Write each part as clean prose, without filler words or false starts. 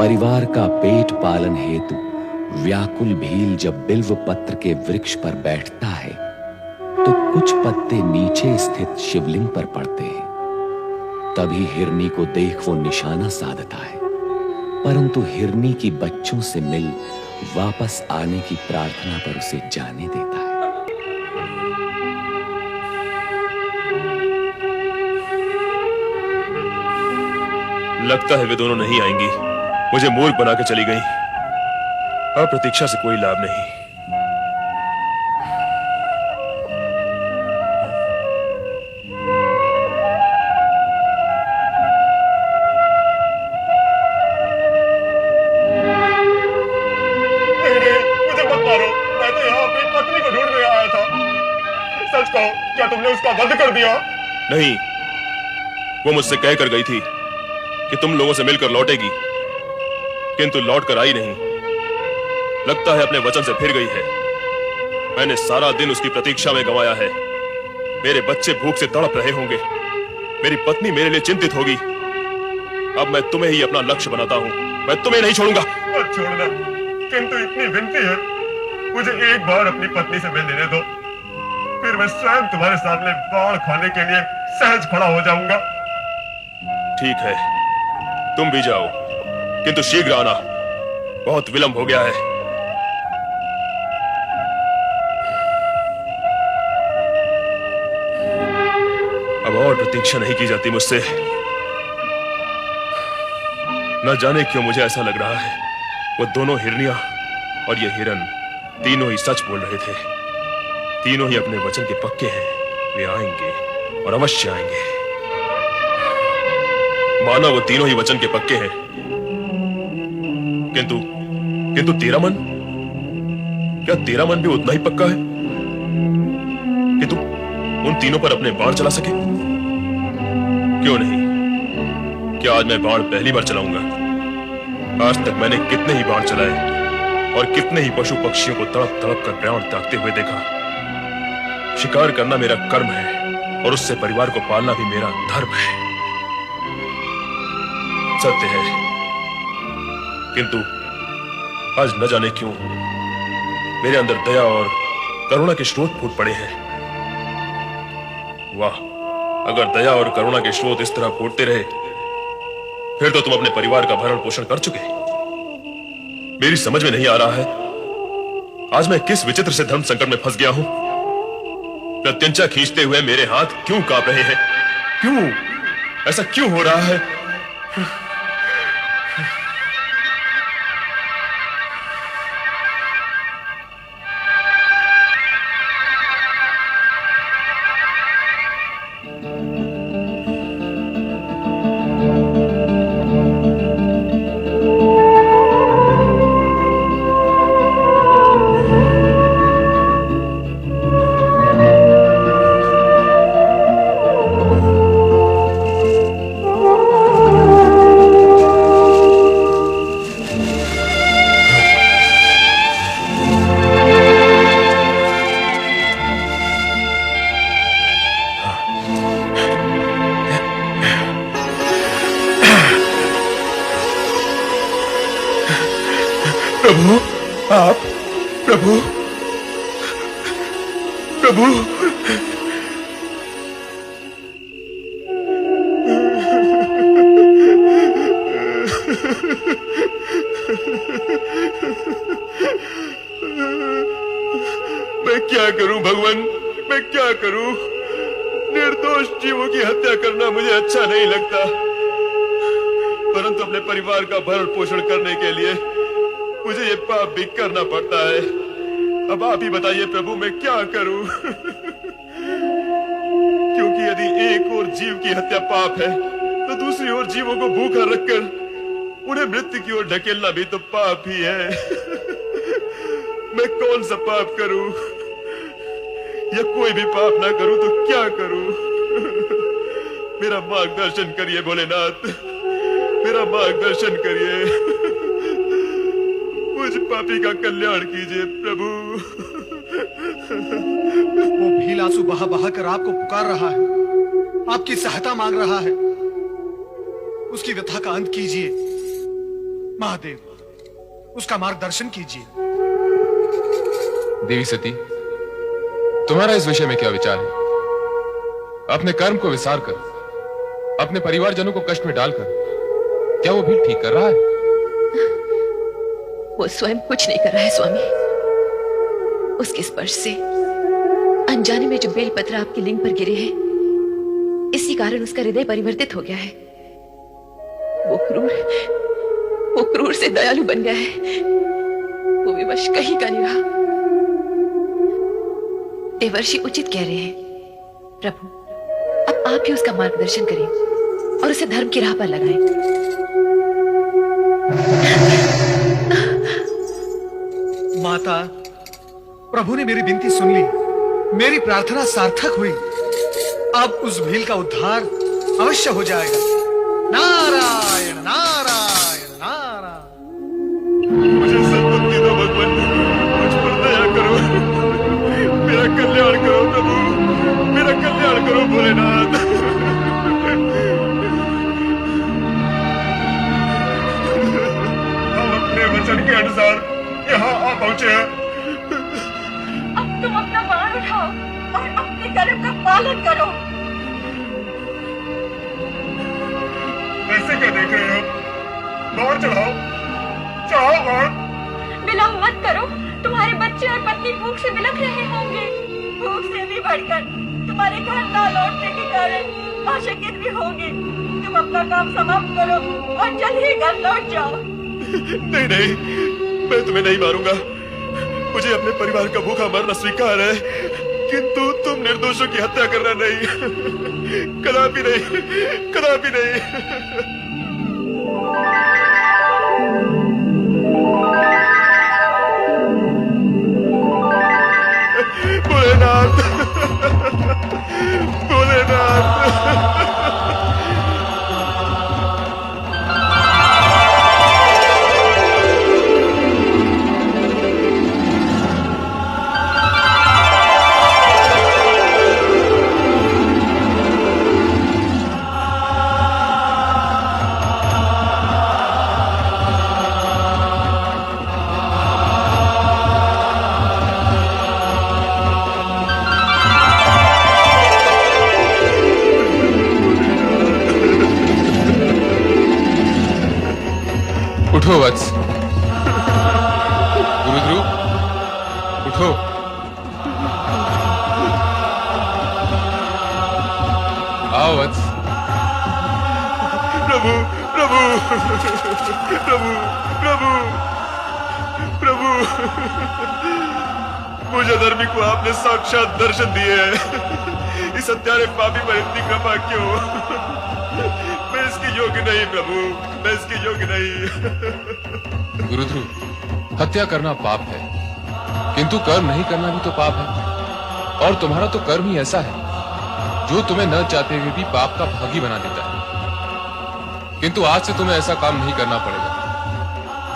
परिवार का पेट पालन हेतु व्याकुल भील जब बिल्व पत्र के वृक्ष पर बैठता है तो कुछ पत्ते नीचे स्थित शिवलिंग पर पड़ते हैं। तभी हिरनी को देख वो निशाना साधता है, परंतु हिरनी की बच्चों से मिल वापस आने की प्रार्थना पर उसे जाने देता है। लगता है वे दोनों नहीं आएंगी। मुझे मूर्ख बना के चली गई। अब प्रतीक्षा से कोई लाभ नहीं। मुझे मत मारो, मैं तो यहाँ अपनी पत्नी को ढूंढने आया था। सच कहो, क्या तुमने उसका वध कर दिया? नहीं, वो मुझसे कह कर गई थी कि तुम लोगों से मिलकर लौटेगी, किंतु लौट कर आई नहीं। लगता है अपने वचन से फिर गई है। मैंने सारा दिन उसकी प्रतीक्षा में गंवाया है। मेरे बच्चे भूख से तड़प रहे होंगे, मेरी पत्नी मेरे लिए चिंतित होगी। अब मैं तुम्हें ही अपना लक्ष्य बनाता हूं। मैं तुम्हें नहीं छोड़ूंगा। मत छोड़ना, किंतु इतनी विनती है, मुझे एक बार अपनी पत्नी से मिल लेने दो, फिर मैं स्वयं तुम्हारे सामने बाण खाने के लिए सहज खड़ा हो जाऊंगा। ठीक है, तुम भी जाओ, किंतु शीघ्र आना, बहुत विलंब हो गया है। अब और प्रतीक्षा नहीं की जाती मुझसे। न जाने क्यों मुझे ऐसा लग रहा है वो दोनों हिरनियां और ये हिरन तीनों ही सच बोल रहे थे। तीनों ही अपने वचन के पक्के हैं। वे आएंगे और अवश्य आएंगे। माना वो तीनों ही वचन के पक्के हैं, किंतु तेरा मन, क्या तेरा मन भी उतना ही पक्का है कि तुम उन तीनों पर अपने बाण चला सके? क्यों नहीं? क्या आज मैं बाण पहली बार चलाऊंगा? आज तक मैंने कितने ही बाण चलाए और कितने ही पशु पक्षियों को तड़प तड़प कर प्राण त्यागते हुए देखा। शिकार करना मेरा कर्म है और उससे परिवार को पालना भी मेरा धर्म है। सत्य है, किंतु आज न जाने क्यों मेरे अंदर दया और करुणा के स्रोत फूट पड़े हैं। वाह, अगर दया और करुणा के स्रोत इस तरह फूटते रहे फिर तो तुम अपने परिवार का भरण पोषण कर चुके। मेरी समझ में नहीं आ रहा है आज मैं किस विचित्र से धर्म संकट में फंस गया हूं। प्रत्यंचा खींचते हुए मेरे हाथ क्यों कांप रहे हैं? क्यों ऐसा क्यों हो रहा है? प्रभु, आप प्रभु प्रभु मैं क्या करूं भगवान, मैं क्या करूं? निर्दोष जीवों की हत्या करना मुझे अच्छा नहीं लगता, परंतु अपने परिवार का भरण पोषण करने के लिए मुझे ये पाप भी करना पड़ता है। अब आप ही बताइए प्रभु, मैं क्या करूं? क्योंकि यदि एक और जीव की हत्या पाप है तो दूसरी ओर जीवों को भूखा रखकर उन्हें मृत्यु की ओर ढकेलना भी तो पाप ही है। मैं कौन सा पाप करूं या कोई भी पाप ना करूं तो क्या करूं? मेरा मार्गदर्शन करिए भोलेनाथ, मेरा मार्गदर्शन करिए। मुझ पापी का कल्याण कीजिए प्रभु। वो भील आंसू बहा बहा कर आपको पुकार रहा है, आपकी सहायता मांग रहा है। उसकी व्यथा का अंत कीजिए। महादेव, उसका मार्गदर्शन कीजिए। देवी सती, तुम्हारा इस विषय में क्या विचार है? अपने कर्म को विसार कर, अपने परिवारजनों को कष्ट में डालकर क्या वो भी ठीक कर रहा है? वो स्वयं कुछ नहीं कर रहा है स्वामी। उसके स्पर्श से अनजाने में जो बेलपत्र आपके लिंग पर गिरे हैं, इसी कारण उसका हृदय परिवर्तित हो गया है। वो क्रूर से दयालु बन गया है। वो विवश कहीं का नहीं रहा। देवर्षि उचित कह रहे हैं। प्रभु, अब आप ही उसका मार्गदर्शन करें और उसे धर्म की राह पर लगाएं। माता, प्रभु ने मेरी विनती सुन ली, मेरी प्रार्थना सार्थक हुई। अब उस भील का उद्धार अवश्य हो जाएगा। नारायण नारायण नारायण। मुझे सद्बुद्धि दो भगवान, मुझ पर दया करो, मेरा कल्याण करो प्रभु, मेरा कल्याण करो भोलेनाथ। हम अपने वचन के अनुसार यहाँ आ पहुंचे हैं। अब तुम अपना बाण उठाओ और अपने कर्म का पालन करो। ऐसे क्या देख रहे हो? बाण चढ़ाओ, चढ़ाओ बाण। विलंब मत करो, तुम्हारे बच्चे और पत्नी भूख से बिलख रहे होंगे। भूख से भी बढ़कर तुम्हारे घर ना लौटने के कारण आशंकित भी होंगे। तुम अपना काम समाप्त करो और जल्द ही घर लौट जाओ। नहीं नहीं, मैं तुम्हें नहीं मारूंगा। मुझे अपने परिवार का भूखा मरना स्वीकार है, किंतु तुम निर्दोषों की हत्या करना नहीं, कदापि नहीं, कदापि नहीं। भोलेनाथ, भोलेनाथ। उठो वत्स। गुरुद्रुप, उठो। आओ वत्स। प्रभु प्रभु प्रभु प्रभु प्रभु, मुझे धर्मी को आपने साक्षात दर्शन दिए हैं। इस हत्यारे पापी पर इतनी कृपा क्यों? मैं इसकी योग्य नहीं प्रभु, मैं इसकी योग्य नहीं। गुरुध्रुव, हत्या करना पाप है, किंतु कर्म नहीं करना भी तो पाप है। और तुम्हारा तो कर्म ही ऐसा है जो तुम्हें न चाहते हुए भी पाप का भागी बना देता है। किंतु आज से तुम्हें ऐसा काम नहीं करना पड़ेगा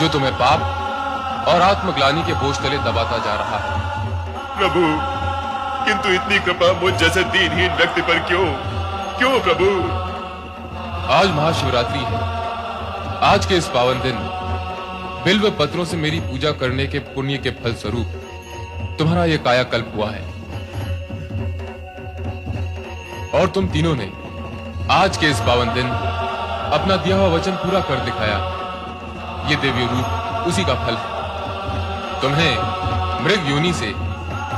जो तुम्हें पाप और आत्मग्लानि के बोझ तले दबाता जा रहा है। प्रभु, किंतु इतनी कृपा मुझ जैसे दीनहीन व्यक्ति पर क्यों? क्यों प्रभु? आज महाशिवरात्रि है। आज के इस पावन दिन बिल्व पत्रों से मेरी पूजा करने के पुण्य के फल स्वरूप तुम्हारा यह कायाकल्प हुआ है। और तुम तीनों ने आज के इस पावन दिन अपना दिया हुआ वचन पूरा कर दिखाया। ये दिव्य रूप उसी का फल है। तुम्हें मृग योनि से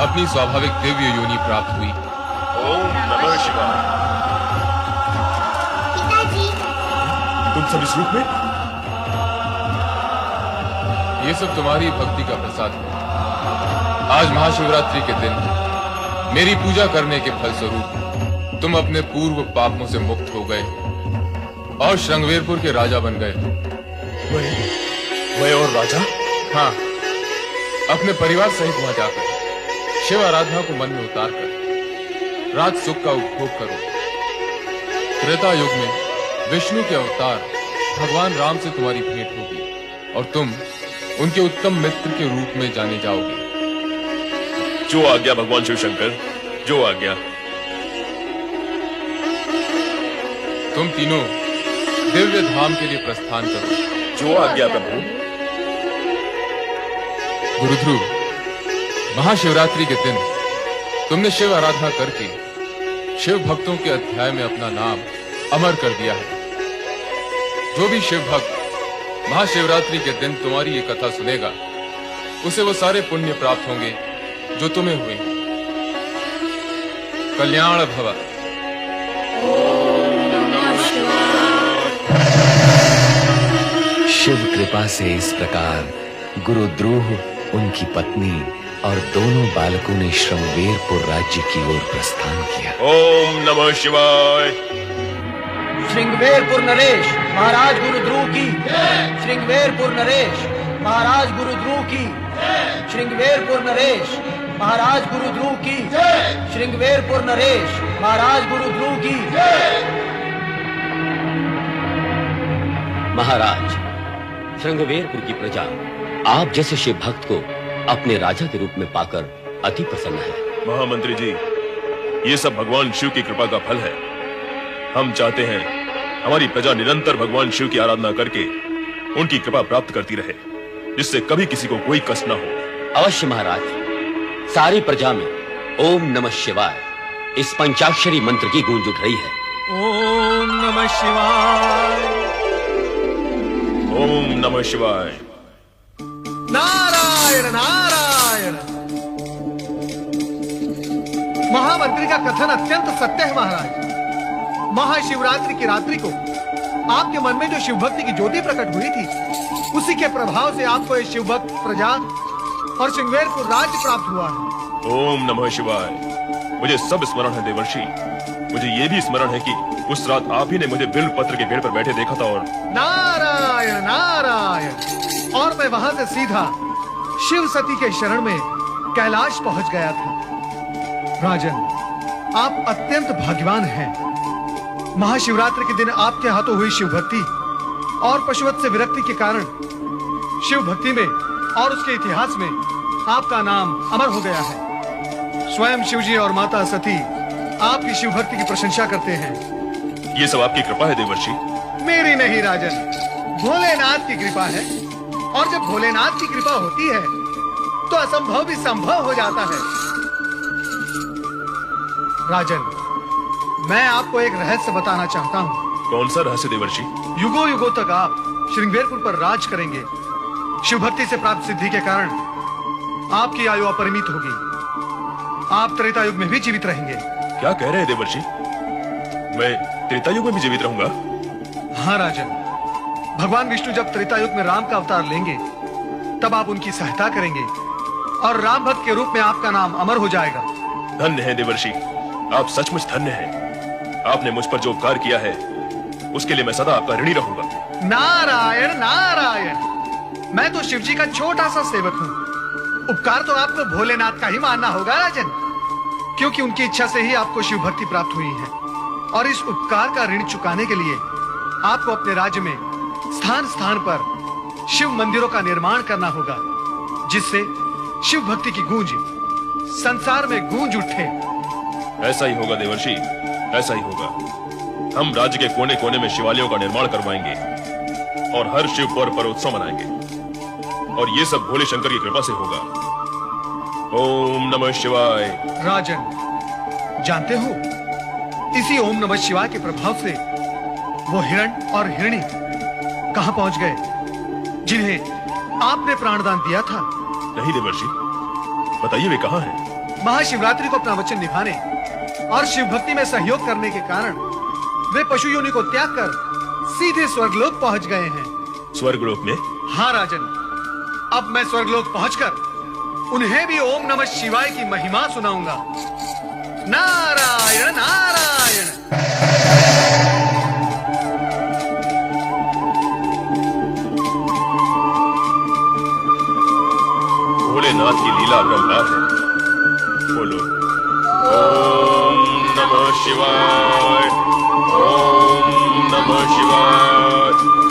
अपनी स्वाभाविक दिव्य योनि प्राप्त हुई। ओम नमः शिवाय। तुम सब इस रूप में? ये सब तुम्हारी भक्ति का प्रसाद है। आज महाशिवरात्रि के दिन मेरी पूजा करने के फलस्वरूप तुम अपने पूर्व पापों से मुक्त हो गए और श्रृंगवेरपुर के राजा बन गए। वह और राजा? हाँ, अपने परिवार सहित वहां जाकर शिव आराधना को मन में उतार कर राज सुख का उपभोग करो। त्रेता युग में विष्णु के अवतार भगवान राम से तुम्हारी भेंट होगी और तुम उनके उत्तम मित्र के रूप में जाने जाओगे। जो आज्ञा भगवान शिव शंकर, जो आज्ञा। तुम तीनों दिव्य धाम के लिए प्रस्थान करो। जो आज्ञा प्रभु। गुरुध्रुव, महाशिवरात्रि के दिन तुमने शिव आराधना करके शिव भक्तों के अध्याय में अपना नाम अमर कर दिया है। जो भी शिव भक्त महाशिवरात्रि के दिन तुम्हारी ये कथा सुनेगा, उसे वो सारे पुण्य प्राप्त होंगे जो तुम्हें हुए। कल्याण भव। शिव कृपा से इस प्रकार गुरुद्रोह, उनकी पत्नी और दोनों बालकों ने श्रृंगवेरपुर राज्य की ओर प्रस्थान किया। ओम नमः शिवाय। श्रृंगवेरपुर नरेश महाराज गुरुद्रोह की। श्रृंगवेरपुर नरेश महाराज गुरुद्रोह की। श्रृंगवेरपुर नरेश महाराज गुरुद्रोह की। श्रृंगवेरपुर नरेश महाराज गुरुद्रोह की। महाराज, श्रृंगवेरपुर की प्रजा आप जैसे शिव भक्त को अपने राजा के रूप में पाकर अति प्रसन्न है। महामंत्री जी, ये सब भगवान शिव की कृपा का फल है। हम चाहते हैं हमारी प्रजा निरंतर भगवान शिव की आराधना करके उनकी कृपा प्राप्त करती रहे, जिससे कभी किसी को कोई कष्ट न हो। अवश्य महाराज, सारी प्रजा में ओम नमः शिवाय इस पंचाक्षरी मंत्र की गूंज उठ रही है। ओम नमः शिवाय। ओम नमः शिवाय। नारायण नारायण। महामंत्री का कथन अत्यंत सत्य है महाराज। महाशिवरात्रि की रात्रि को आपके मन में जो शिव भक्ति की ज्योति प्रकट हुई थी, उसी के प्रभाव से आपको ये शिव भक्त प्रजा और श्रृंगवेरपुर राज्य प्राप्त हुआ है। ओम नमः शिवाय। मुझे सब स्मरण है देवर्षि। मुझे ये भी स्मरण है कि उस रात आप ही ने मुझे बिल्व पत्र के पेड़ पर बैठे देखा था। और नारायण नारायण। और मैं वहां से सीधा शिव सती के शरण में कैलाश पहुंच गया था। राजन, आप अत्यंत भाग्यवान हैं। महाशिवरात्रि के दिन आपके हाथों हुई शिव भक्ति और पशुवत से विरक्ति के कारण शिव भक्ति में और उसके इतिहास में आपका नाम अमर हो गया है। स्वयं शिवजी और माता सती आपकी शिव भक्ति की प्रशंसा करते हैं। ये सब आपकी कृपा है देवर्षि। मेरी नहीं राजन, भोलेनाथ की कृपा है। और जब भोलेनाथ की कृपा होती है तो असंभव भी संभव हो जाता है। राजन, मैं आपको एक रहस्य बताना चाहता हूँ। कौन सा रहस्य देवर्षि? युगों युगों तक आप श्रृंगवेरपुर पर राज करेंगे। शिव भक्ति से प्राप्त सिद्धि के कारण आपकी आयु अपरिमित होगी। आप त्रेता युग में भी जीवित रहेंगे। क्या कह रहे हैं देवर्षि? मैं त्रेता युग में भी जीवित रहूंगा? हाँ राजन, भगवान विष्णु जब त्रेता युग में राम का अवतार लेंगे, तब आप उनकी सहायता करेंगे और राम भक्त के रूप में आपका नाम अमर हो जाएगा। धन्य है देवर्षि, आप सचमुच धन्य हैं। आपने मुझ पर जो उपकार किया है, उसके लिए मैं सदा आपका ऋणी रहूंगा। नारायण नारायण। मैं तो शिवजी का छोटा सा सेवक हूँ। उपकार तो आपको भोलेनाथ का ही मानना होगा राजन, क्योंकि उनकी इच्छा से ही आपको शिव भक्ति प्राप्त हुई है। और इस उपकार का ऋण चुकाने के लिए आपको अपने राज्य में स्थान स्थान पर शिव मंदिरों का निर्माण करना होगा, जिससे शिव भक्ति की गूंज संसार में गूंज उठे। ऐसा ही होगा देवर्षि, ऐसा ही होगा। हम राज्य के कोने कोने में शिवालयों का निर्माण करवाएंगे और हर शिव पर्व पर उत्सव मनाएंगे। और ये सब भोले शंकर की कृपा से होगा। ओम नमः शिवाय। राजन, जानते हो, इसी ओम नमः शिवाय के प्रभाव से वो हिरण और हिरणी कहां पहुंच गए, जिन्हें आपने प्राणदान दिया था? नहीं देवर्षि, बताइए वे कहां हैं? महाशिवरात्रि को अपना वचन निभाने और शिव भक्ति में सहयोग करने के कारण वे पशु योनि को त्याग कर सीधे स्वर्गलोक पहुंच गए हैं। स्वर्गलोक में? हाँ राजन, अब मैं स्वर्गलोक पहुंचकर उन्हें भी ओम नमः शिवाय की महिमा सुनाऊंगा। नारायण नारायण। भोलेनाथ की लीला ब्रह्मांड है। बोलो ओम नमः शिवाय। ओम नमः शिवाय।